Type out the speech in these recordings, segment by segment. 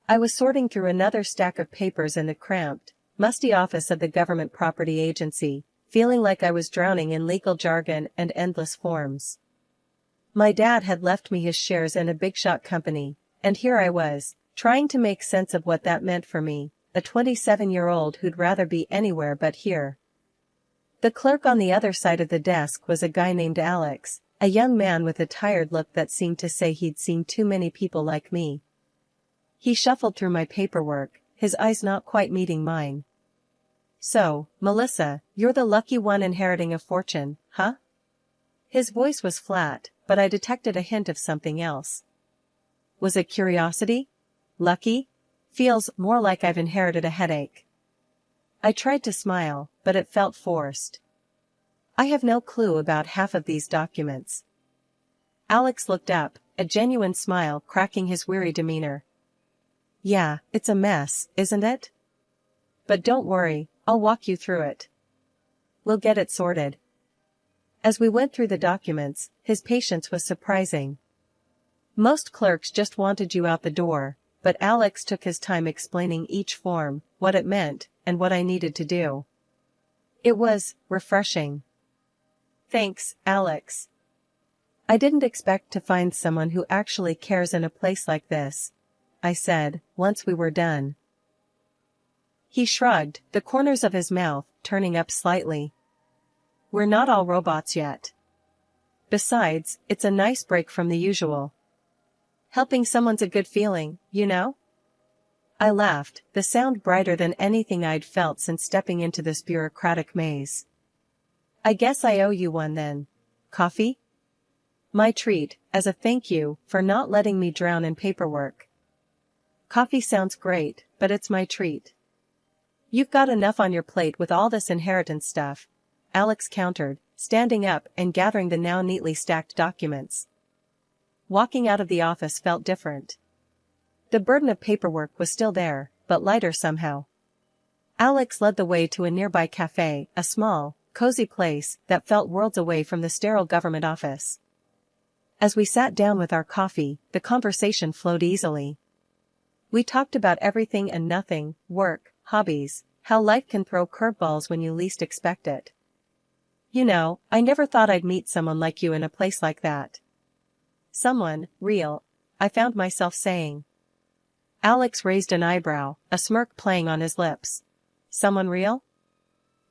I was sorting through another stack of papers in the cramped, musty office of the Government Property Agency, feeling like I was drowning in legal jargon and endless forms. My dad had left me his shares in a big-shot company, and here I was, trying to make sense of what that meant for me, a 27-year-old who'd rather be anywhere but here. The clerk on the other side of the desk was a guy named Alex, a young man with a tired look that seemed to say he'd seen too many people like me. He shuffled through my paperwork, his eyes not quite meeting mine. "So, Melissa, you're the lucky one inheriting a fortune, huh?" His voice was flat, but I detected a hint of something else. Was it curiosity? Lucky? Feels more like I've inherited a headache. I tried to smile, but it felt forced. I have no clue about half of these documents. Alex looked up, a genuine smile cracking his weary demeanor. "Yeah, it's a mess, isn't it? But don't worry, I'll walk you through it. We'll get it sorted." As we went through the documents, his patience was surprising. Most clerks just wanted you out the door, but Alex took his time explaining each form, what it meant, and what I needed to do. It was refreshing. "Thanks, Alex. I didn't expect to find someone who actually cares in a place like this," I said, once we were done. He shrugged, the corners of his mouth turning up slightly. "We're not all robots yet. Besides, it's a nice break from the usual. Helping someone's a good feeling, you know?" I laughed, the sound brighter than anything I'd felt since stepping into this bureaucratic maze. "I guess I owe you one then. Coffee?" "My treat, as a thank you for not letting me drown in paperwork." "Coffee sounds great, but it's my treat." "You've got enough on your plate with all this inheritance stuff," Alex countered, standing up and gathering the now neatly stacked documents. Walking out of the office felt different. The burden of paperwork was still there, but lighter somehow. Alex led the way to a nearby cafe, a small, cozy place that felt worlds away from the sterile government office. As we sat down with our coffee, the conversation flowed easily. We talked about everything and nothing, work, hobbies, how life can throw curveballs when you least expect it. "You know, I never thought I'd meet someone like you in a place like that." "Someone real," I found myself saying. Alex raised an eyebrow, a smirk playing on his lips. "Someone real?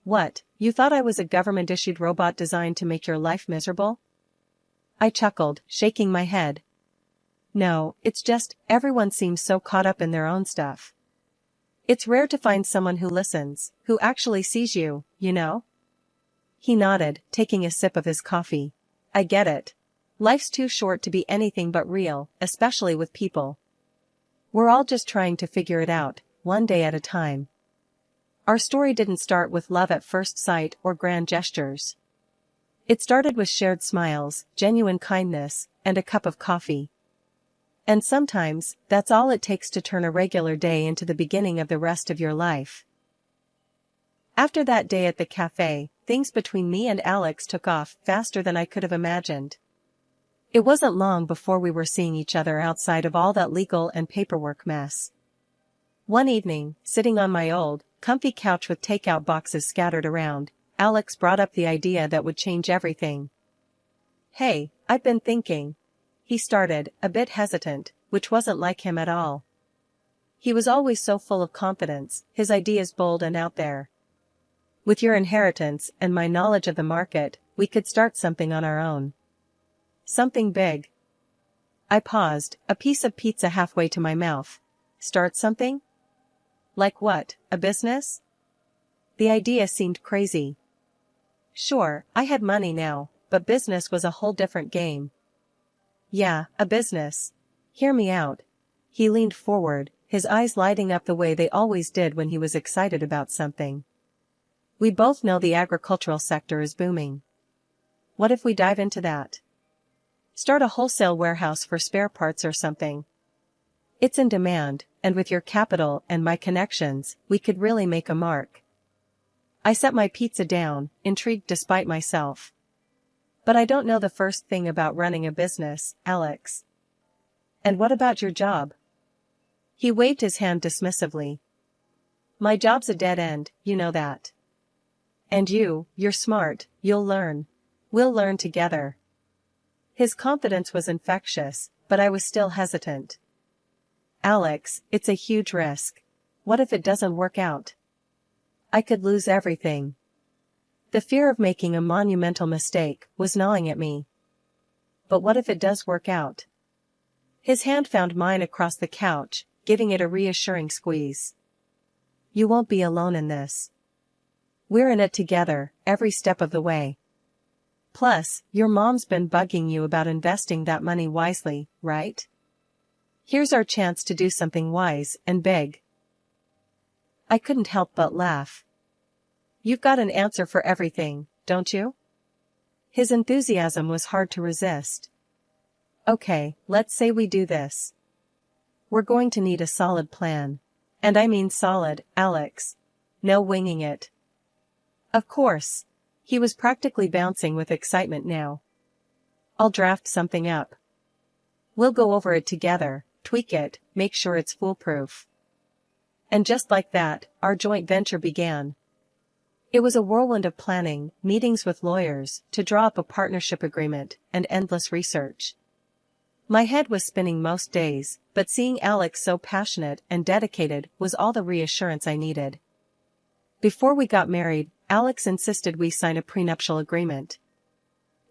What, you thought I was a government-issued robot designed to make your life miserable?" I chuckled, shaking my head. "No, it's just, everyone seems so caught up in their own stuff. It's rare to find someone who listens, who actually sees you, you know?" He nodded, taking a sip of his coffee. "I get it. Life's too short to be anything but real, especially with people. We're all just trying to figure it out, one day at a time." Our story didn't start with love at first sight or grand gestures. It started with shared smiles, genuine kindness, and a cup of coffee. And sometimes, that's all it takes to turn a regular day into the beginning of the rest of your life. After that day at the cafe, things between me and Alex took off faster than I could have imagined. It wasn't long before we were seeing each other outside of all that legal and paperwork mess. One evening, sitting on my old, comfy couch with takeout boxes scattered around, Alex brought up the idea that would change everything. "Hey, I've been thinking," he started, a bit hesitant, which wasn't like him at all. He was always so full of confidence, his ideas bold and out there. "With your inheritance and my knowledge of the market, we could start something on our own. Something big." I paused, a piece of pizza halfway to my mouth. "Start something? Like what, a business?" The idea seemed crazy. Sure, I had money now, but business was a whole different game. "Yeah, a business. Hear me out." He leaned forward, his eyes lighting up the way they always did when he was excited about something. "We both know the agricultural sector is booming. What if we dive into that? Start a wholesale warehouse for spare parts or something. It's in demand, and with your capital and my connections, we could really make a mark." I set my pizza down, intrigued despite myself. "But I don't know the first thing about running a business, Alex." "And what about your job?" He waved his hand dismissively. My job's a dead end, you know that. And you're smart, you'll learn. We'll learn together. His confidence was infectious, but I was still hesitant. Alex, it's a huge risk. What if it doesn't work out? I could lose everything. The fear of making a monumental mistake was gnawing at me. But what if it does work out? His hand found mine across the couch, giving it a reassuring squeeze. You won't be alone in this. We're in it together, every step of the way. Plus, your mom's been bugging you about investing that money wisely, right? Here's our chance to do something wise and big. I couldn't help but laugh. You've got an answer for everything, don't you? His enthusiasm was hard to resist. Okay, let's say we do this. We're going to need a solid plan. And I mean solid, Alex. No winging it. Of course. He was practically bouncing with excitement now. I'll draft something up. We'll go over it together, tweak it, make sure it's foolproof. And just like that, our joint venture began. It was a whirlwind of planning, meetings with lawyers, to draw up a partnership agreement, and endless research. My head was spinning most days, but seeing Alex so passionate and dedicated was all the reassurance I needed. Before we got married, Alex insisted we sign a prenuptial agreement.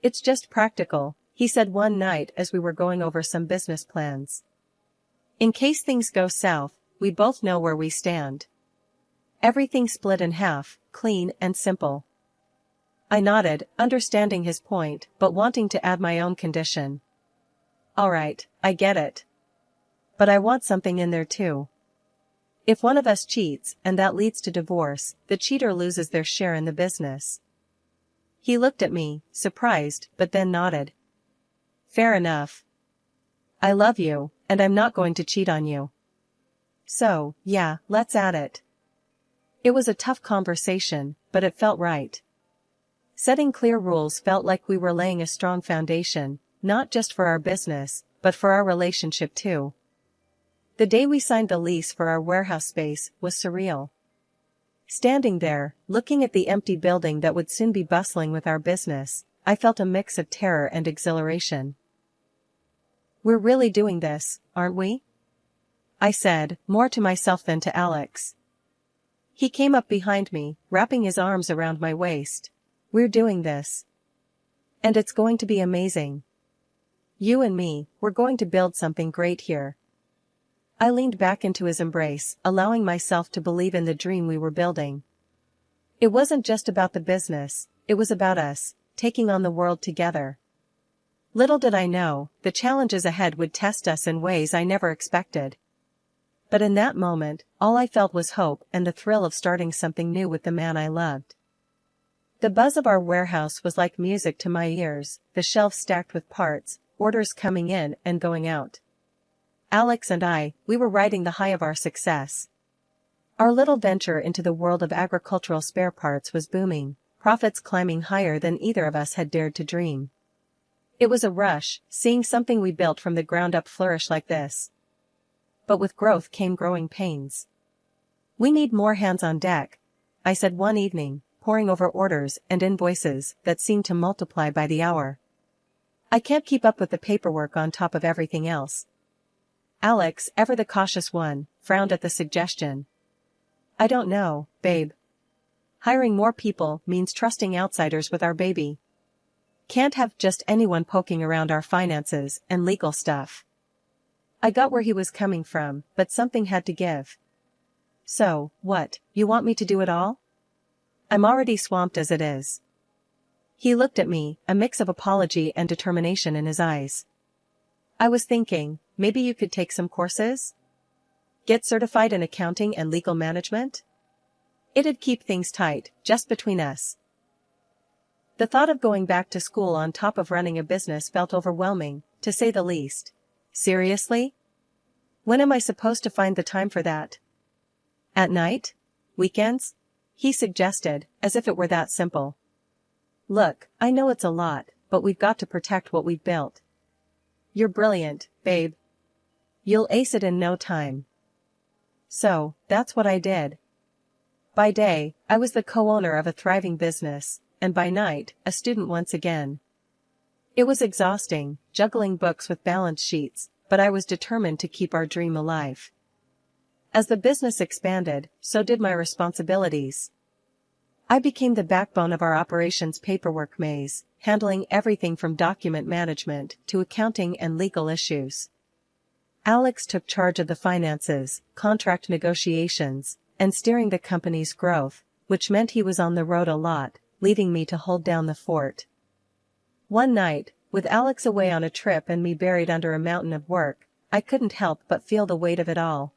It's just practical, he said one night as we were going over some business plans. In case things go south, we both know where we stand. Everything split in half, clean and simple. I nodded, understanding his point, but wanting to add my own condition. Alright, I get it. But I want something in there too. If one of us cheats and that leads to divorce, the cheater loses their share in the business. He looked at me, surprised, but then nodded. Fair enough. I love you, and I'm not going to cheat on you. So, yeah, let's add it. It was a tough conversation, but it felt right. Setting clear rules felt like we were laying a strong foundation, not just for our business, but for our relationship too. The day we signed the lease for our warehouse space was surreal. Standing there, looking at the empty building that would soon be bustling with our business, I felt a mix of terror and exhilaration. We're really doing this, aren't we? I said, more to myself than to Alex. He came up behind me, wrapping his arms around my waist. We're doing this. And it's going to be amazing. You and me, we're going to build something great here. I leaned back into his embrace, allowing myself to believe in the dream we were building. It wasn't just about the business, it was about us, taking on the world together. Little did I know, the challenges ahead would test us in ways I never expected. But in that moment, all I felt was hope and the thrill of starting something new with the man I loved. The buzz of our warehouse was like music to my ears, the shelves stacked with parts, orders coming in and going out. Alex and I, we were riding the high of our success. Our little venture into the world of agricultural spare parts was booming, profits climbing higher than either of us had dared to dream. It was a rush, seeing something we built from the ground up flourish like this. But with growth came growing pains. We need more hands on deck, I said one evening, poring over orders and invoices that seemed to multiply by the hour. I can't keep up with the paperwork on top of everything else. Alex, ever the cautious one, frowned at the suggestion. I don't know, babe. Hiring more people means trusting outsiders with our baby. Can't have just anyone poking around our finances and legal stuff. I got where he was coming from, but something had to give. So, what, you want me to do it all? I'm already swamped as it is. He looked at me, a mix of apology and determination in his eyes. I was thinking, maybe you could take some courses? Get certified in accounting and legal management? It'd keep things tight, just between us. The thought of going back to school on top of running a business felt overwhelming, to say the least. Seriously? When am I supposed to find the time for that? At night? Weekends? He suggested, as if it were that simple. Look, I know it's a lot, but we've got to protect what we've built. You're brilliant, babe. You'll ace it in no time. So, that's what I did. By day, I was the co-owner of a thriving business, and by night, a student once again. It was exhausting, juggling books with balance sheets, but I was determined to keep our dream alive. As the business expanded, so did my responsibilities. I became the backbone of our operations paperwork maze, handling everything from document management to accounting and legal issues. Alex took charge of the finances, contract negotiations, and steering the company's growth, which meant he was on the road a lot, leaving me to hold down the fort. One night, with Alex away on a trip and me buried under a mountain of work, I couldn't help but feel the weight of it all.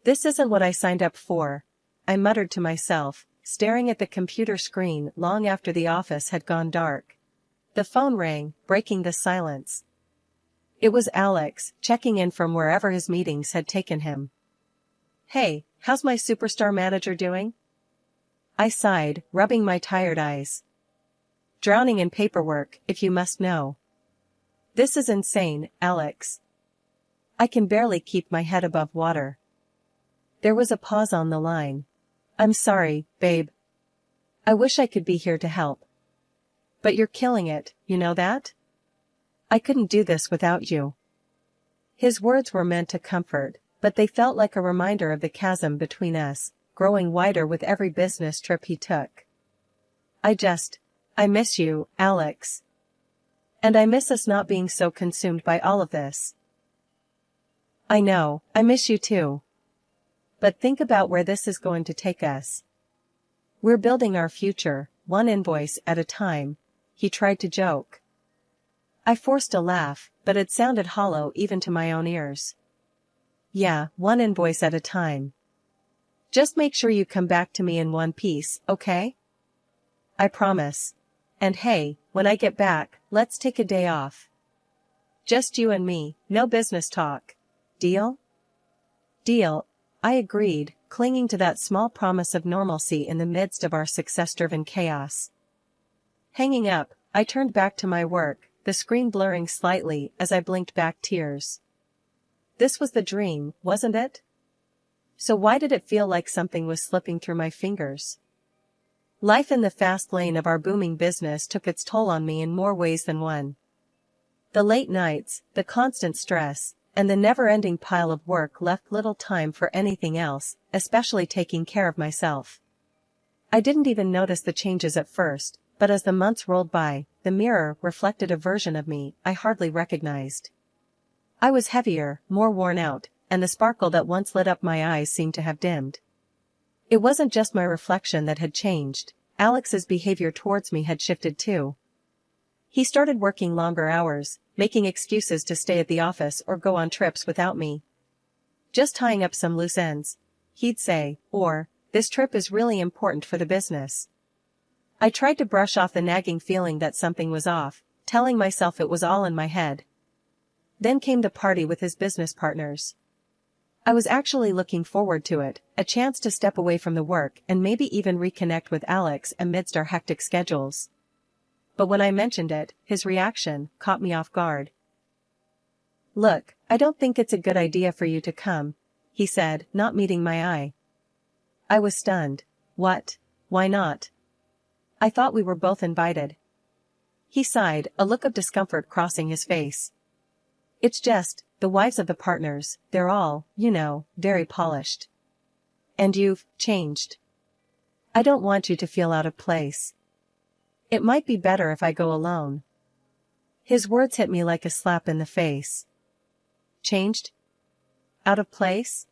This isn't what I signed up for, I muttered to myself, staring at the computer screen long after the office had gone dark. The phone rang, breaking the silence. It was Alex, checking in from wherever his meetings had taken him. "Hey, how's my superstar manager doing?" I sighed, rubbing my tired eyes. "Drowning in paperwork, if you must know." "This is insane, Alex. I can barely keep my head above water." There was a pause on the line. "I'm sorry, babe. I wish I could be here to help. But you're killing it, you know that? I couldn't do this without you." His words were meant to comfort, but they felt like a reminder of the chasm between us, growing wider with every business trip he took. I miss you, Alex. And I miss us not being so consumed by all of this." "I know, I miss you too. But think about where this is going to take us. We're building our future, one invoice at a time," he tried to joke. I forced a laugh, but it sounded hollow even to my own ears. "Yeah, one invoice at a time. Just make sure you come back to me in one piece, okay?" "I promise. And hey, when I get back, let's take a day off. Just you and me, no business talk. Deal?" "Deal," I agreed, clinging to that small promise of normalcy in the midst of our success-driven chaos. Hanging up, I turned back to my work, the screen blurring slightly as I blinked back tears. This was the dream, wasn't it? So why did it feel like something was slipping through my fingers? Life in the fast lane of our booming business took its toll on me in more ways than one. The late nights, the constant stress, and the never-ending pile of work left little time for anything else, especially taking care of myself. I didn't even notice the changes at first, but as the months rolled by, the mirror reflected a version of me I hardly recognized. I was heavier, more worn out, and the sparkle that once lit up my eyes seemed to have dimmed. It wasn't just my reflection that had changed, Alex's behavior towards me had shifted too. He started working longer hours, making excuses to stay at the office or go on trips without me. "Just tying up some loose ends," he'd say, or, "This trip is really important for the business." I tried to brush off the nagging feeling that something was off, telling myself it was all in my head. Then came the party with his business partners. I was actually looking forward to it, a chance to step away from the work and maybe even reconnect with Alex amidst our hectic schedules. But when I mentioned it, his reaction caught me off guard. "Look, I don't think it's a good idea for you to come," he said, not meeting my eye. I was stunned. "What? Why not? I thought we were both invited." He sighed, a look of discomfort crossing his face. "It's just, the wives of the partners, they're all, very polished. And you've changed. I don't want you to feel out of place. It might be better if I go alone." His words hit me like a slap in the face. Changed? Out of place?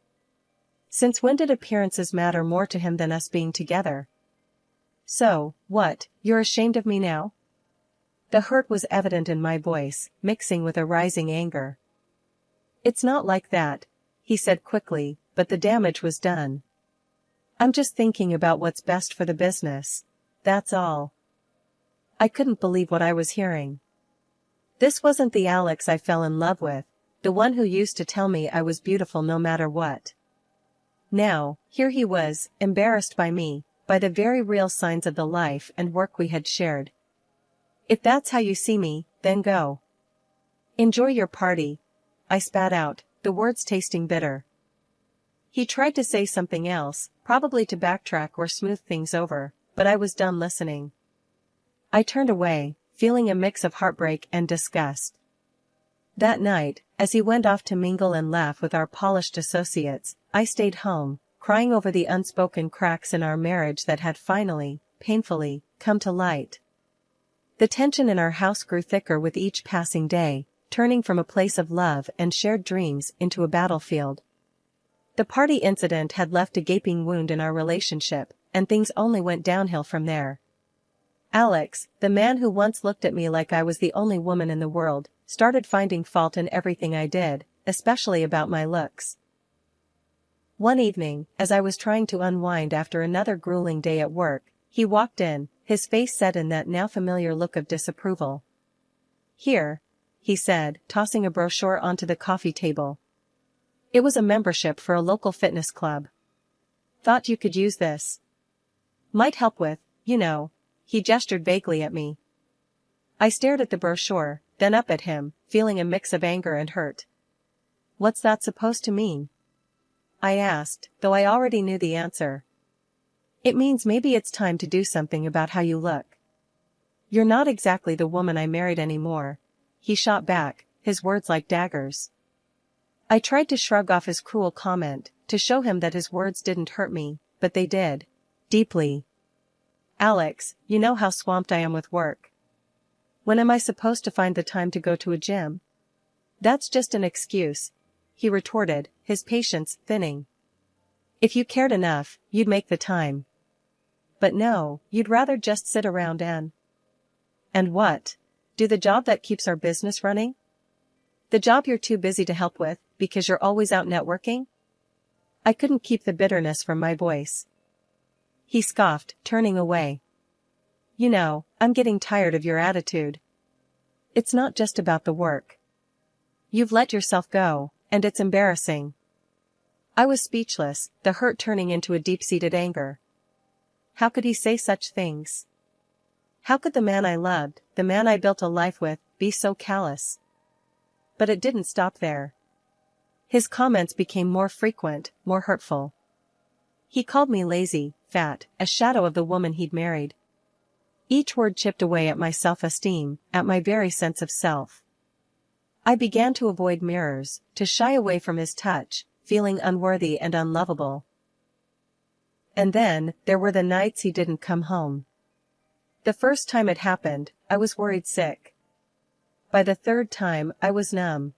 Since when did appearances matter more to him than us being together? "So, what, you're ashamed of me now?" The hurt was evident in my voice, mixing with a rising anger. "It's not like that," he said quickly, "but the damage was done. I'm just thinking about what's best for the business, that's all." I couldn't believe what I was hearing. This wasn't the Alex I fell in love with, the one who used to tell me I was beautiful no matter what. Now, here he was, embarrassed by me, by the very real signs of the life and work we had shared. "If that's how you see me, then go. Enjoy your party," I spat out, the words tasting bitter. He tried to say something else, probably to backtrack or smooth things over, but I was done listening. I turned away, feeling a mix of heartbreak and disgust. That night, as he went off to mingle and laugh with our polished associates, I stayed home, crying over the unspoken cracks in our marriage that had finally, painfully, come to light. The tension in our house grew thicker with each passing day, turning from a place of love and shared dreams into a battlefield. The party incident had left a gaping wound in our relationship, and things only went downhill from there. Alex, the man who once looked at me like I was the only woman in the world, started finding fault in everything I did, especially about my looks. One evening, as I was trying to unwind after another grueling day at work, he walked in, his face set in that now familiar look of disapproval. "Here," he said, tossing a brochure onto the coffee table. It was a membership for a local fitness club. "Thought you could use this. Might help with, you know." He gestured vaguely at me. I stared at the brochure, then up at him, feeling a mix of anger and hurt. "What's that supposed to mean?" I asked, though I already knew the answer. "It means maybe it's time to do something about how you look. You're not exactly the woman I married anymore," he shot back, his words like daggers. I tried to shrug off his cruel comment, to show him that his words didn't hurt me, but they did. Deeply. "Alex, you know how swamped I am with work. When am I supposed to find the time to go to a gym?" "That's just an excuse," he retorted, his patience thinning. "If you cared enough, you'd make the time. But no, you'd rather just sit around and what? Do the job that keeps our business running? The job you're too busy to help with, because you're always out networking?" I couldn't keep the bitterness from my voice. He scoffed, turning away. "You know, I'm getting tired of your attitude. It's not just about the work. You've let yourself go, and it's embarrassing." I was speechless, the hurt turning into a deep-seated anger. How could he say such things? How could the man I loved, the man I built a life with, be so callous? But it didn't stop there. His comments became more frequent, more hurtful. He called me lazy, fat, a shadow of the woman he'd married. Each word chipped away at my self-esteem, at my very sense of self. I began to avoid mirrors, to shy away from his touch, feeling unworthy and unlovable. And then, there were the nights he didn't come home. The first time it happened, I was worried sick. By the third time, I was numb.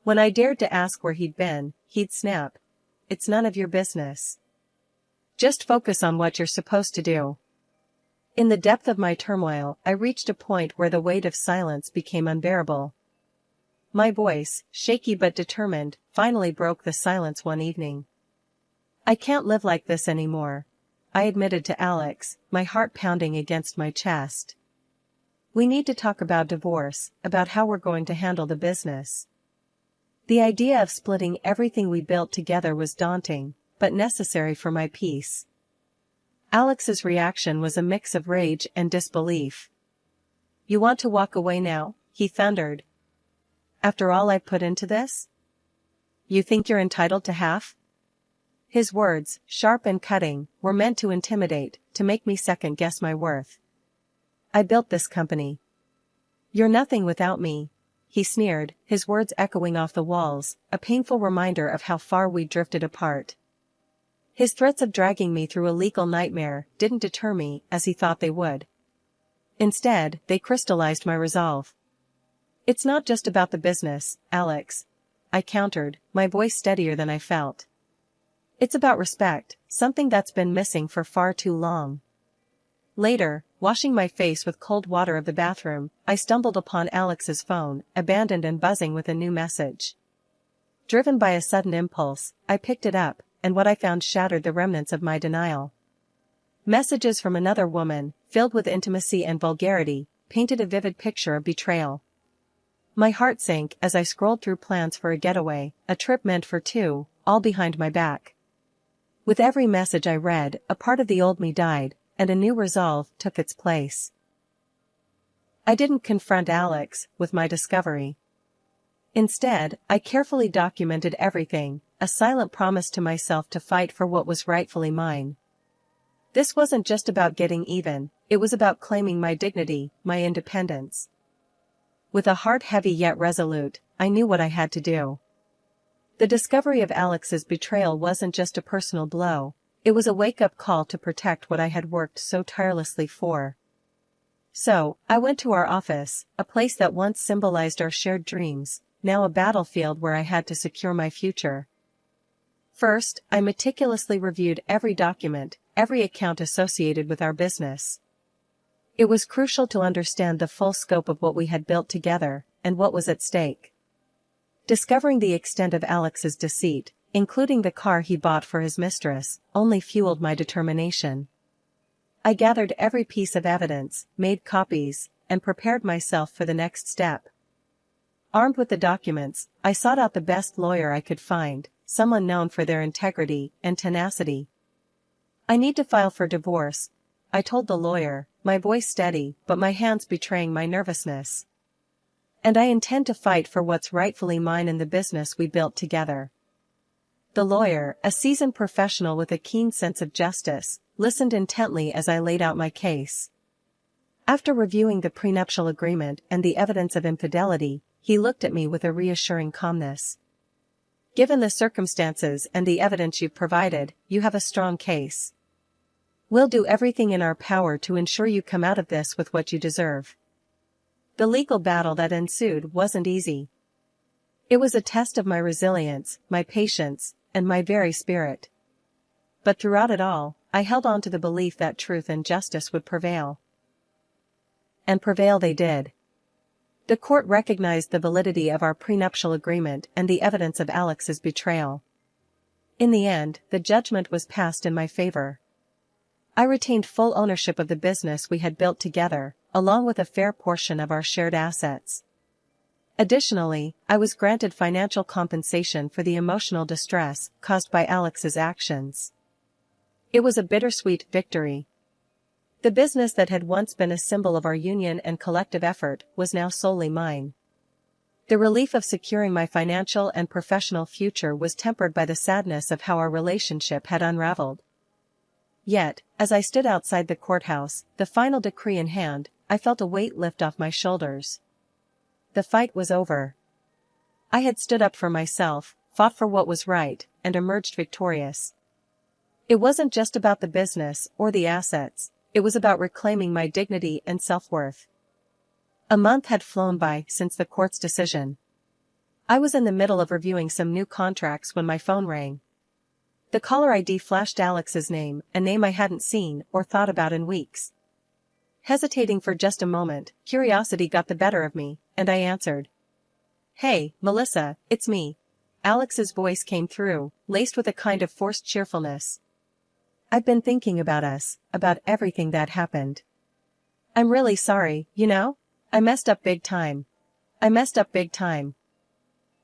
When I dared to ask where he'd been, he'd snap. "It's none of your business. Just focus on what you're supposed to do." In the depth of my turmoil, I reached a point where the weight of silence became unbearable. My voice, shaky but determined, finally broke the silence one evening. "I can't live like this anymore," I admitted to Alex, my heart pounding against my chest. "We need to talk about divorce, about how we're going to handle the business." The idea of splitting everything we built together was daunting, but necessary for my peace. Alex's reaction was a mix of rage and disbelief. "You want to walk away now?" he thundered. "After all I put into this? You think you're entitled to half?" His words, sharp and cutting, were meant to intimidate, to make me second-guess my worth. "I built this company. You're nothing without me," he sneered, his words echoing off the walls, a painful reminder of how far we'd drifted apart. His threats of dragging me through a legal nightmare didn't deter me, as he thought they would. Instead, they crystallized my resolve. "It's not just about the business, Alex," I countered, my voice steadier than I felt. "It's about respect, something that's been missing for far too long." Later, washing my face with cold water of the bathroom, I stumbled upon Alex's phone, abandoned and buzzing with a new message. Driven by a sudden impulse, I picked it up, and what I found shattered the remnants of my denial. Messages from another woman, filled with intimacy and vulgarity, painted a vivid picture of betrayal. My heart sank as I scrolled through plans for a getaway, a trip meant for two, all behind my back. With every message I read, a part of the old me died, and a new resolve took its place. I didn't confront Alex with my discovery. Instead, I carefully documented everything, a silent promise to myself to fight for what was rightfully mine. This wasn't just about getting even, it was about claiming my dignity, my independence. With a heart heavy yet resolute, I knew what I had to do. The discovery of Alex's betrayal wasn't just a personal blow, it was a wake-up call to protect what I had worked so tirelessly for. So, I went to our office, a place that once symbolized our shared dreams, now a battlefield where I had to secure my future. First, I meticulously reviewed every document, every account associated with our business. It was crucial to understand the full scope of what we had built together, and what was at stake. Discovering the extent of Alex's deceit, including the car he bought for his mistress, only fueled my determination. I gathered every piece of evidence, made copies, and prepared myself for the next step. Armed with the documents, I sought out the best lawyer I could find, someone known for their integrity and tenacity. "I need to file for divorce," I told the lawyer, my voice steady but my hands betraying my nervousness. "And I intend to fight for what's rightfully mine in the business we built together." The lawyer, a seasoned professional with a keen sense of justice, listened intently as I laid out my case. After reviewing the prenuptial agreement and the evidence of infidelity, he looked at me with a reassuring calmness. "Given the circumstances and the evidence you've provided, you have a strong case. We'll do everything in our power to ensure you come out of this with what you deserve." The legal battle that ensued wasn't easy. It was a test of my resilience, my patience, and my very spirit. But throughout it all, I held on to the belief that truth and justice would prevail. And prevail they did. The court recognized the validity of our prenuptial agreement and the evidence of Alex's betrayal. In the end, the judgment was passed in my favor. I retained full ownership of the business we had built together, along with a fair portion of our shared assets. Additionally, I was granted financial compensation for the emotional distress caused by Alex's actions. It was a bittersweet victory. The business that had once been a symbol of our union and collective effort was now solely mine. The relief of securing my financial and professional future was tempered by the sadness of how our relationship had unraveled. Yet, as I stood outside the courthouse, the final decree in hand, I felt a weight lift off my shoulders. The fight was over. I had stood up for myself, fought for what was right, and emerged victorious. It wasn't just about the business or the assets, it was about reclaiming my dignity and self-worth. A month had flown by since the court's decision. I was in the middle of reviewing some new contracts when my phone rang. The caller ID flashed Alex's name, a name I hadn't seen or thought about in weeks. Hesitating for just a moment, curiosity got the better of me, and I answered. "Hey, Melissa, it's me." Alex's voice came through, laced with a kind of forced cheerfulness. "I've been thinking about us, about everything that happened. I'm really sorry, you know? I messed up big time. I messed up big time."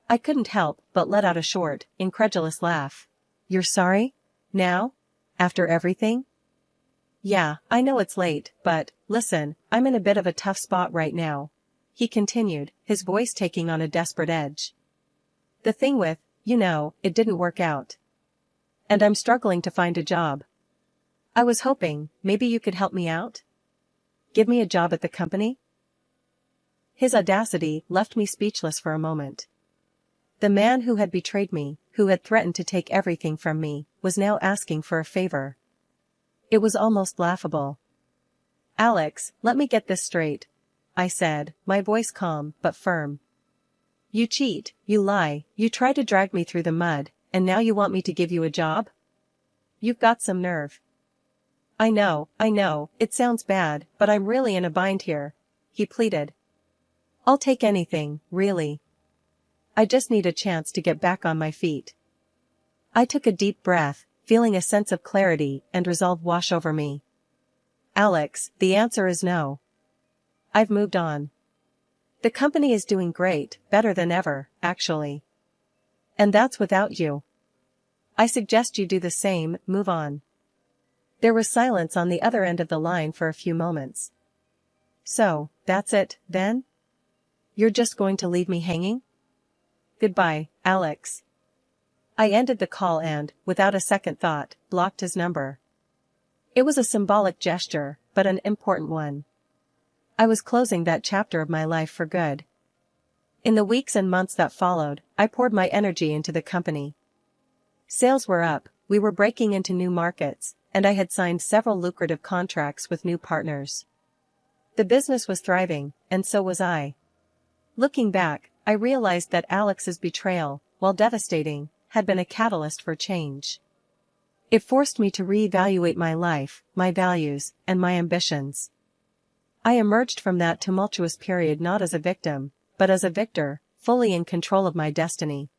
I couldn't help but let out a short, incredulous laugh. "You're sorry? Now? After everything?" "Yeah, I know it's late, but, listen, I'm in a bit of a tough spot right now," he continued, his voice taking on a desperate edge. "The thing with, it didn't work out. And I'm struggling to find a job. I was hoping, maybe you could help me out? Give me a job at the company?" His audacity left me speechless for a moment. The man who had betrayed me, who had threatened to take everything from me, was now asking for a favor. It was almost laughable. "Alex, let me get this straight," I said, my voice calm but firm. "You cheat, you lie, you try to drag me through the mud, and now you want me to give you a job? You've got some nerve." I know, it sounds bad, but I'm really in a bind here," he pleaded. "I'll take anything, really. I just need a chance to get back on my feet." I took a deep breath, feeling a sense of clarity and resolve wash over me. "Alex, the answer is no. I've moved on. The company is doing great, better than ever, actually. And that's without you. I suggest you do the same, move on." There was silence on the other end of the line for a few moments. "So, that's it, then? You're just going to leave me hanging? Goodbye, Alex." I ended the call and, without a second thought, blocked his number. It was a symbolic gesture, but an important one. I was closing that chapter of my life for good. In the weeks and months that followed, I poured my energy into the company. Sales were up, we were breaking into new markets, and I had signed several lucrative contracts with new partners. The business was thriving, and so was I. Looking back, I realized that Alex's betrayal, while devastating, had been a catalyst for change. It forced me to reevaluate my life, my values, and my ambitions. I emerged from that tumultuous period not as a victim, but as a victor, fully in control of my destiny.